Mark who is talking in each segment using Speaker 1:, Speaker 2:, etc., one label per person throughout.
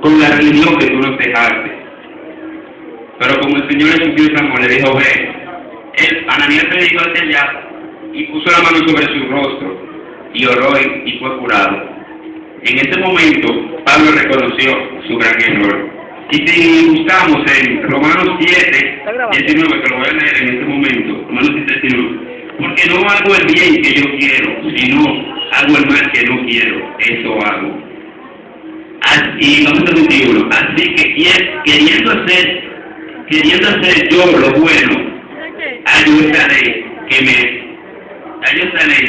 Speaker 1: con la religión que tú nos dejaste. Pero como el Señor le subió esa amor, le dijo, ve, Ananías se dedicó hacia allá y puso la mano sobre su rostro y oró y fue curado. En ese momento, Pablo reconoció su gran error. Y si buscamos en Romanos 7, 19, que lo voy a leer en este momento, Romanos 7, 19, porque no hago el bien que yo quiero, sino hago el mal que no quiero, eso hago. Y vamos a 21, así que queriendo hacer yo lo bueno, yo estaré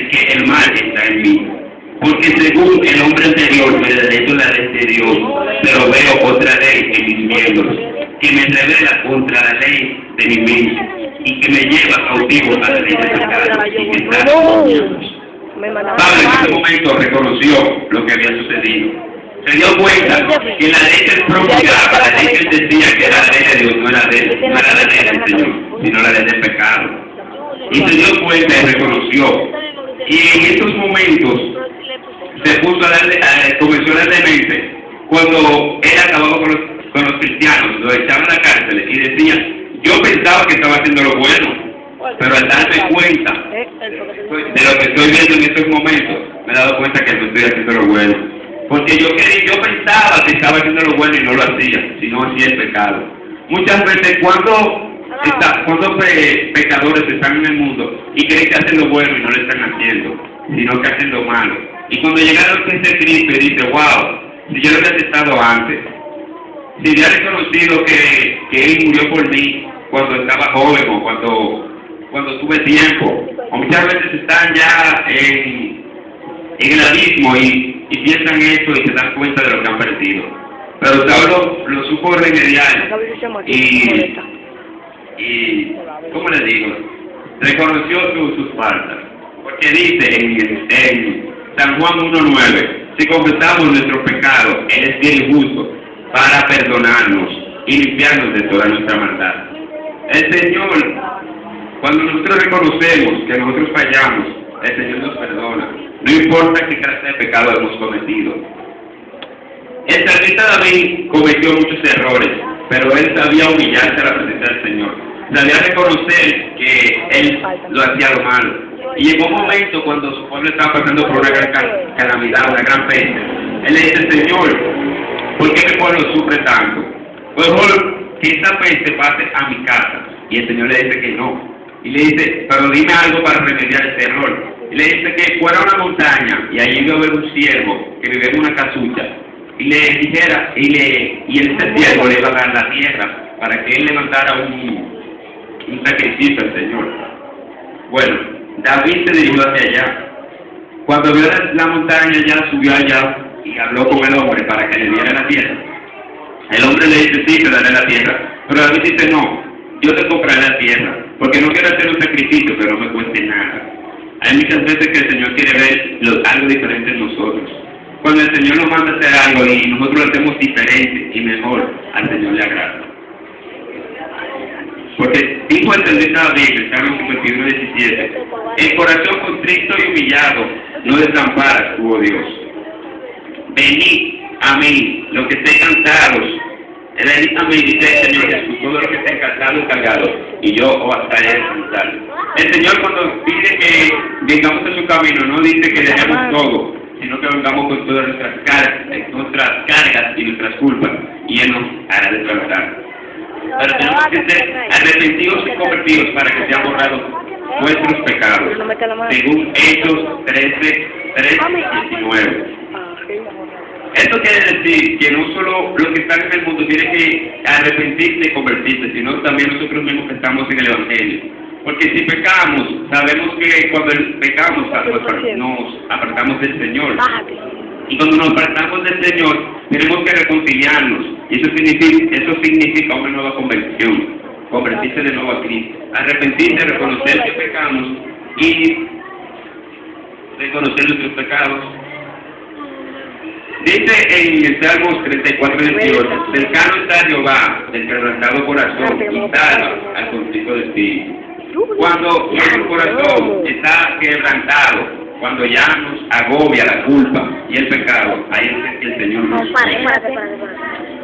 Speaker 1: que el mal está en mí. Porque según el hombre anterior me derecho la ley de Dios, pero veo otra ley en mis miembros, que me revela contra la ley de mi mente, y que me lleva cautivo a la ley de pecado, y que está en mis miembros. Pablo en ese momento reconoció lo que había sucedido. Se dio cuenta que la ley que él promulgaba, la ley que él decía que era la ley de Dios, no era la ley del Señor, sino la ley del pecado. Y se dio cuenta y reconoció. Y en estos momentos se puso comenzó a dar demente cuando él acababa con los cristianos, los echaban a la cárcel y decía, yo pensaba que estaba haciendo lo bueno, pero al darme cuenta de lo que estoy viendo en estos momentos, me he dado cuenta que no estoy haciendo lo bueno. Porque yo pensaba que estaba haciendo lo bueno y no lo hacía, sino hacía el pecado. Muchas veces cuando pecadores están en el mundo y creen que hacen lo bueno y no lo están haciendo, sino que hacen lo malo. Y cuando llegaron a ese Cristo y dice, wow, si yo lo había aceptado antes, si había reconocido que Él murió por mí cuando estaba joven o cuando tuve tiempo, o muchas veces están ya en el abismo y piensan eso y se dan cuenta de lo que han perdido. Pero Saulo lo supo remediar y ¿cómo le digo? Reconoció sus faltas. Porque dice en San Juan 1:9, si confesamos nuestros pecados, Él es fiel y justo para perdonarnos y limpiarnos de toda nuestra maldad. El Señor, cuando nosotros reconocemos que nosotros fallamos, el Señor nos perdona. No importa qué clase de pecado hemos cometido. El salmista David cometió muchos errores, pero él sabía humillarse a la presencia del Señor. Sabía reconocer que él lo hacía lo malo. Y llegó un momento cuando su pueblo estaba pasando por una gran calamidad, una gran peste. Él le dice, Señor, ¿por qué mi pueblo sufre tanto? Mejor que esta peste pase a mi casa. Y el Señor le dice que no. Y le dice, pero dime algo para remediar este error. Y le dice que fuera a una montaña y allí iba a haber un siervo que vivía en una casucha. Y le dijera, y ese siervo le iba a dar la tierra para que él levantara un sacrificio al Señor. Bueno, David se dirigió hacia allá. Cuando vio la montaña ya subió allá y habló con el hombre para que le diera la tierra. El hombre le dice, sí, te daré la tierra. Pero David dice, no, yo te compraré la tierra, porque no quiero hacer un sacrificio que no me cueste nada. Hay muchas veces que el Señor quiere ver algo diferente en nosotros. Cuando el Señor nos manda a hacer algo y nosotros lo hacemos diferente y mejor, al Señor le agrada. Porque dijo el salmista David, el Salmo 51:17, el corazón contrito y humillado no desamparas tú, oh Dios. Venid a mí, los que estén cansados. Venid a mí, dice el Señor Jesús, todo lo que estén cansados y cargados, y yo os haré descansar. El Señor cuando dice que vengamos a su camino, no dice que dejemos todo, sino que vengamos con todas nuestras cargas y nuestras culpas, y Él nos hará descansar. Pero tenemos que ser arrepentidos y convertidos para que sean borrados nuestros pecados, según Hechos 13:19. Esto quiere decir que no solo los que están en el mundo tienen que arrepentirse y convertirse, sino también nosotros mismos que estamos en el Evangelio. Porque si pecamos, sabemos que cuando pecamos nos apartamos del Señor. Y cuando nos apartamos del Señor, tenemos que reconciliarnos. Y eso significa una nueva conversión. Convertirse de nuevo a Cristo. Arrepentirse, reconocer que pecamos y reconocer nuestros pecados. Dice en el Salmos 34:28, cercano está Jehová, del quebrantado corazón, y salva al contrito de espíritu. Cuando nuestro corazón está quebrantado, cuando ya nos agobia la culpa y el pecado, ahí es que el Señor nos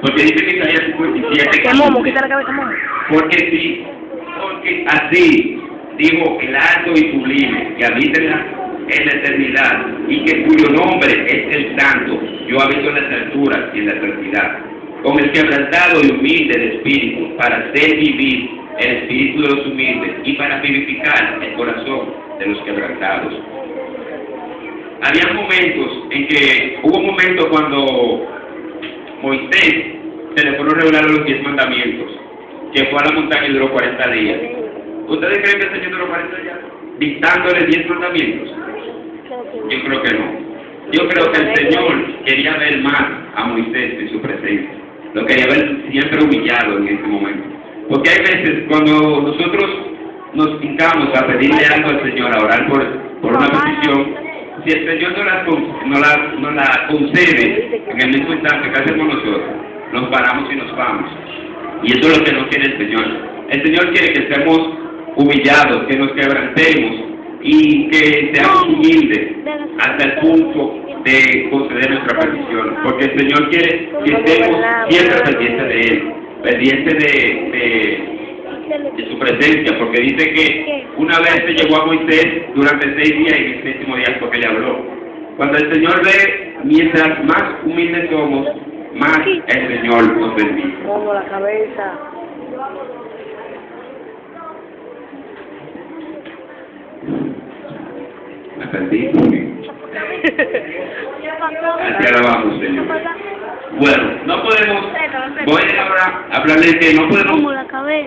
Speaker 1: porque dice que Isaías 57, porque así dijo el alto y sublime, que habita en la eternidad, y que cuyo nombre es el Santo, yo habito en las alturas y en la santidad, con el quebrantado y humilde de espíritu, para hacer vivir el espíritu de los humildes, y para vivificar el corazón de los quebrantados. Había momentos en que, hubo un momento cuando Moisés se le fueron a revelar los 10 mandamientos, que fue a la montaña y duró 40 días. ¿Ustedes creen que el Señor duró 40 días dictándole 10 mandamientos? Yo creo que no. Yo creo que el Señor quería ver más a Moisés en su presencia. Lo quería ver siempre humillado en ese momento. Porque hay veces cuando nosotros nos hincamos a pedirle algo al Señor, a orar por una petición, si el Señor no la concede en el mismo instante que hacemos nosotros, nos paramos y nos vamos. Y eso es lo que no quiere el Señor. El Señor quiere que estemos humillados, que nos quebrantemos y que seamos humildes hasta el punto de conceder nuestra petición. Porque el Señor quiere que estemos siempre pendientes de Él, pendientes de su presencia, porque dice que una vez se llevó a Moisés durante 6 días y el 7º día fue que le habló. Cuando el Señor ve, mientras más humildes somos, más el Señor nos bendice.
Speaker 2: Pongo la cabeza.
Speaker 1: Me perdí. Así alabamos, Señor. Bueno, no podemos, voy ahora a hablarles de que no podemos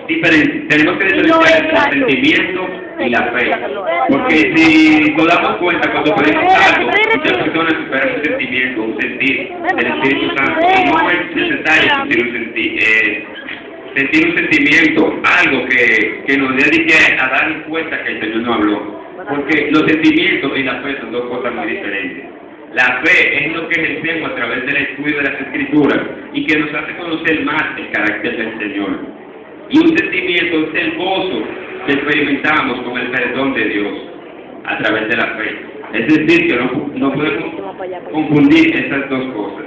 Speaker 1: diferenciar, tenemos que diferenciar el sentimiento y la fe. Porque si nos damos cuenta, cuando pedimos algo, muchas personas esperan un sentimiento, un sentir del Espíritu Santo. Y no es necesario sentir un sentimiento, algo que nos dedique a dar cuenta que el Señor no habló. Porque los sentimientos y la fe son dos cosas muy diferentes. La fe es lo que ejercemos a través del estudio de las Escrituras y que nos hace conocer más el carácter del Señor. Y un sentimiento es el gozo que experimentamos con el perdón de Dios a través de la fe. Es decir, que no podemos confundir estas dos cosas.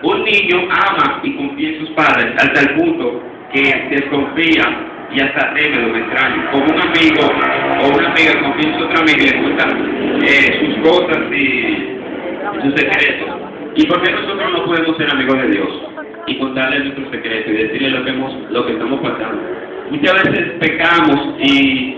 Speaker 1: Un niño ama y confía en sus padres hasta el punto que desconfía y hasta teme lo extraño. Como un amigo o una amiga confía en su otra amiga y le cuenta sus cosas y sus secretos. ¿Y por qué nosotros no podemos ser amigos de Dios y contarle nuestros secretos y decirle lo que estamos pasando? Muchas veces pecamos y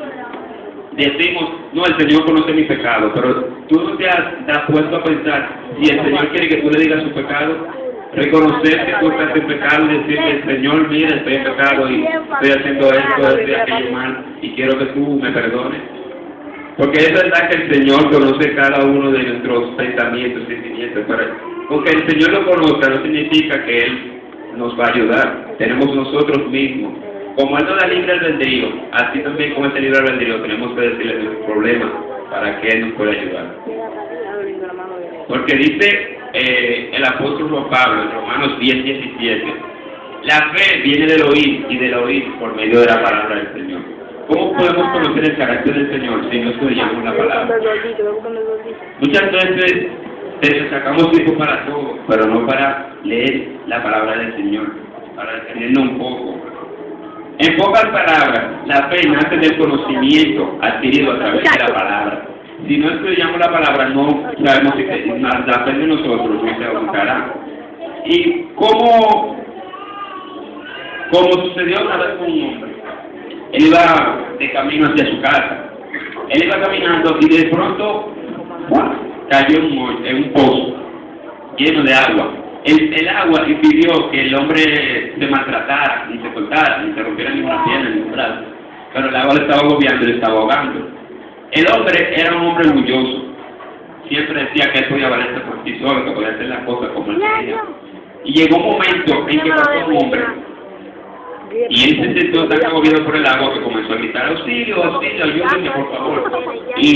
Speaker 1: decimos, no, el Señor conoce mi pecado, pero tú no te has puesto a pensar si el Señor quiere que tú le digas su pecado. Reconocer que tú estás en pecado y decirle, Señor, mira, estoy en pecado y estoy haciendo esto, estoy aquello mal y quiero que tú me perdones. Porque es verdad que el Señor conoce cada uno de nuestros pensamientos y sentimientos, pero aunque el Señor lo conozca no significa que Él nos va a ayudar. Tenemos nosotros mismos. Como Él nos da libre albedrío, así también con ese libre albedrío tenemos que decirle nuestros problemas para que Él nos pueda ayudar. Porque dice el apóstol Juan Pablo en Romanos 10:17, la fe viene del oír y del oír por medio de la palabra del Señor. ¿Cómo podemos conocer el carácter del Señor si no estudiamos la palabra? Muchas veces sacamos tiempo para todo, pero no para leer la palabra del Señor, para detenernos un poco. En pocas palabras, la fe nace del conocimiento adquirido a través de la palabra. Si no estudiamos la palabra, no sabemos si la fe de nosotros no se aumentará. Y como sucedió una vez con un hombre, él iba de camino hacia su casa. Él iba caminando y de pronto cayó en un pozo lleno de agua. El agua impidió que el hombre se maltratara, ni se cortara, ni se rompiera ninguna pierna, ni un brazo. Pero el agua le estaba agobiando y le estaba ahogando. El hombre era un hombre orgulloso. Siempre decía que él podía valerse por sí solo, que podía hacer las cosas como él quería. Y llegó un momento en que pasó un hombre y él se sentó tan agobiado por el agua que comenzó a gritar, auxilio, auxilio, ayúdenme por favor. Y